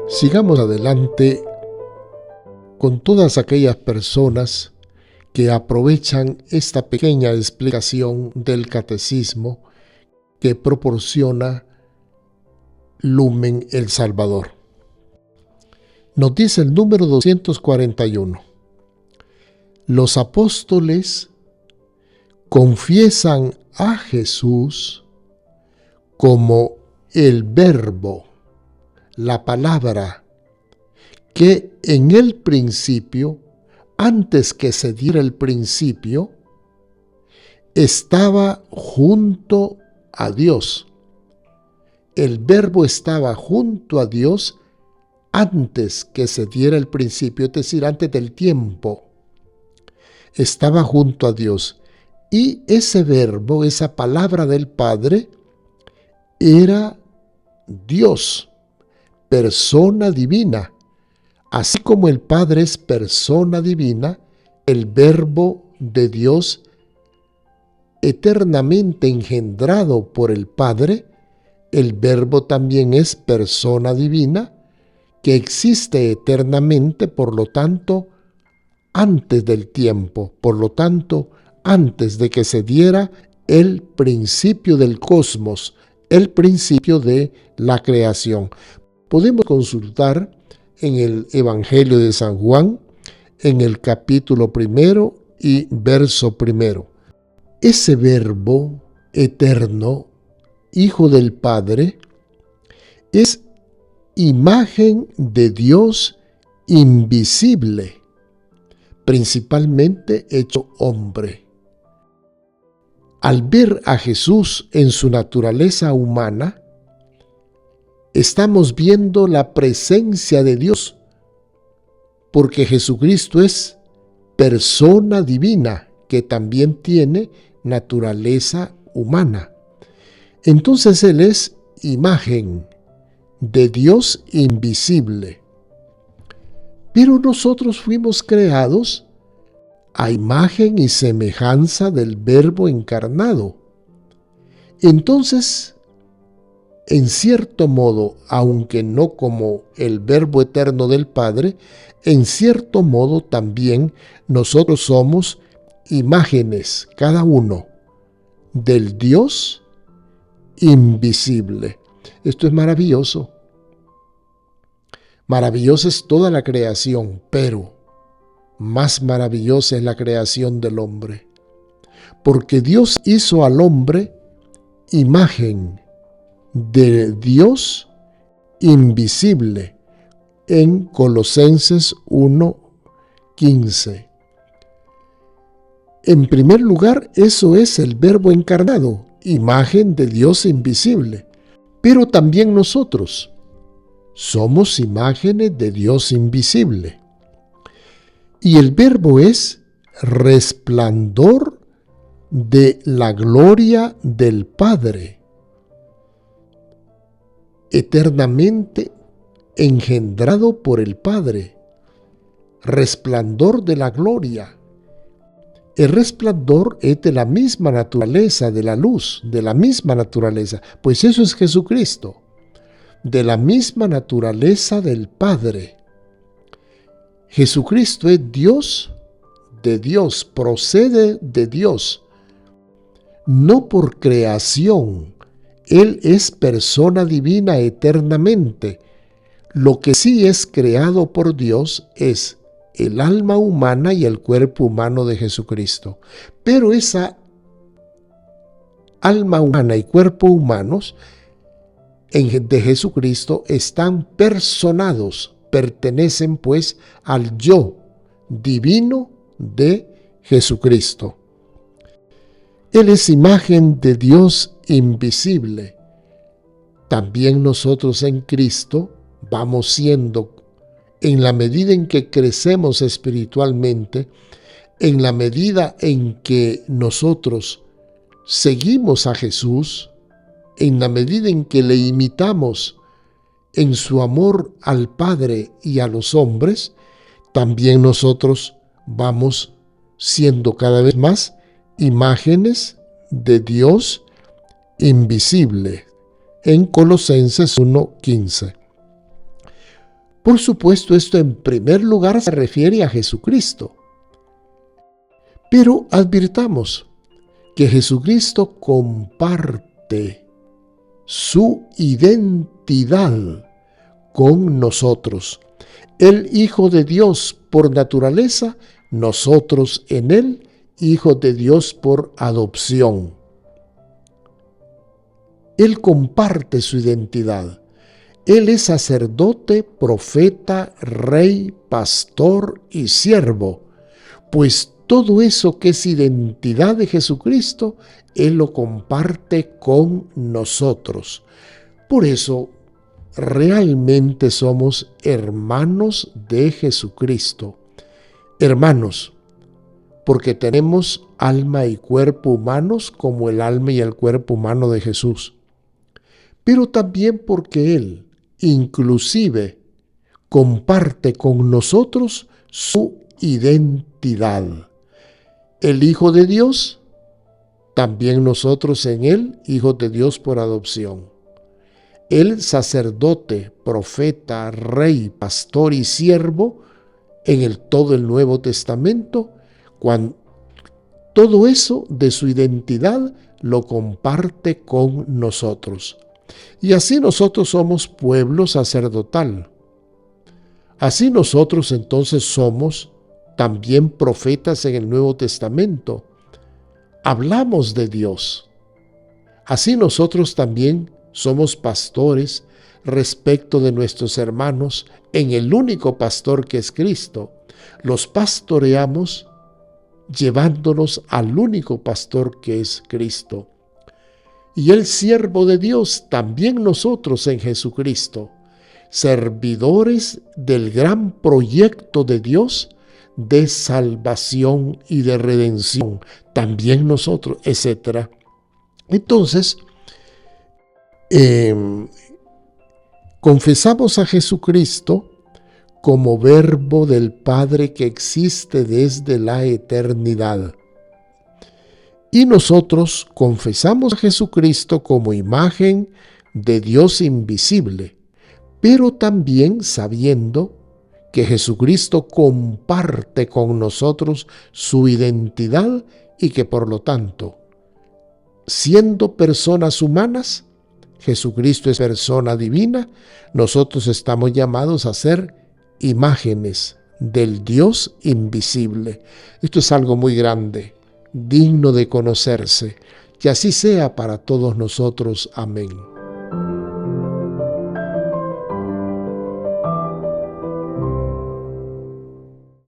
Sigamos adelante con todas aquellas personas que aprovechan esta pequeña explicación del catecismo que proporciona Lumen El Salvador. Nos dice el número 241. Los apóstoles confiesan a Jesús como el Verbo, la palabra, que en el principio, antes que se diera el principio, estaba junto a Dios. El Verbo estaba junto a Dios antes que se diera el principio, es decir, antes del tiempo. Estaba junto a Dios. Y ese Verbo, esa palabra del Padre, era Dios, persona divina. Así como el Padre es persona divina, el Verbo de Dios, eternamente engendrado por el Padre, el Verbo también es persona divina, que existe eternamente, por lo tanto, antes del tiempo, por lo tanto, antes de que se diera el principio del cosmos, el principio de la creación. Podemos consultar en el Evangelio de San Juan, en el capítulo 1 y verso 1. Ese Verbo eterno, Hijo del Padre, es imagen de Dios invisible, principalmente hecho hombre. Al ver a Jesús en su naturaleza humana, estamos viendo la presencia de Dios, porque Jesucristo es persona divina que también tiene naturaleza humana. Entonces Él es imagen de Dios invisible. Pero nosotros fuimos creados a imagen y semejanza del Verbo encarnado. Entonces, en cierto modo, aunque no como el Verbo eterno del Padre, en cierto modo también nosotros somos imágenes, cada uno, del Dios invisible. Esto es maravilloso. Maravillosa es toda la creación, pero más maravillosa es la creación del hombre. Porque Dios hizo al hombre imagen de Dios invisible en Colosenses 1:15. En primer lugar, eso es el Verbo encarnado, imagen de Dios invisible. Pero también nosotros somos imágenes de Dios invisible. Y el Verbo es resplandor de la gloria del Padre, eternamente engendrado por el Padre, resplandor de la gloria. El resplandor es de la misma naturaleza de la luz, de la misma naturaleza, pues eso es Jesucristo, de la misma naturaleza del Padre. Jesucristo es Dios de Dios, procede de Dios, no por creación. Él es persona divina eternamente. Lo que sí es creado por Dios es el alma humana y el cuerpo humano de Jesucristo. Pero esa alma humana y cuerpo humanos de Jesucristo están personados, pertenecen pues al yo divino de Jesucristo. Él es imagen de Dios invisible. También nosotros en Cristo vamos siendo, en la medida en que crecemos espiritualmente, en la medida en que nosotros seguimos a Jesús, en la medida en que le imitamos en su amor al Padre y a los hombres, también nosotros vamos siendo cada vez más imágenes de Dios invisible, en Colosenses 1:15. Por supuesto, esto en primer lugar se refiere a Jesucristo. Pero advirtamos que Jesucristo comparte su identidad con nosotros. El Hijo de Dios por naturaleza, nosotros en Él, Hijo de Dios por adopción. Él comparte su identidad. Él es sacerdote, profeta, rey, pastor y siervo, pues todo eso que es identidad de Jesucristo, Él lo comparte con nosotros. Por eso, realmente somos hermanos de Jesucristo. Hermanos, porque tenemos alma y cuerpo humanos como el alma y el cuerpo humano de Jesús. Pero también porque Él, inclusive, comparte con nosotros su identidad. El Hijo de Dios, también nosotros en Él, hijos de Dios por adopción. El sacerdote, profeta, rey, pastor y siervo, en todo el Nuevo Testamento, todo eso de su identidad lo comparte con nosotros. Y así nosotros somos pueblo sacerdotal. Así nosotros entonces somos también profetas en el Nuevo Testamento. Hablamos de Dios. Así nosotros también somos pastores respecto de nuestros hermanos en el único pastor que es Cristo. Los pastoreamos llevándonos al único pastor que es Cristo. Y el siervo de Dios, también nosotros en Jesucristo, servidores del gran proyecto de Dios de salvación y de redención, también nosotros, etc. Entonces, confesamos a Jesucristo como verbo del Padre que existe desde la eternidad. Y nosotros confesamos a Jesucristo como imagen de Dios invisible, pero también sabiendo que Jesucristo comparte con nosotros su identidad y que por lo tanto, siendo personas humanas, Jesucristo es persona divina, nosotros estamos llamados a ser imágenes del Dios invisible. Esto es algo muy grande, digno de conocerse, que así sea para todos nosotros. Amén.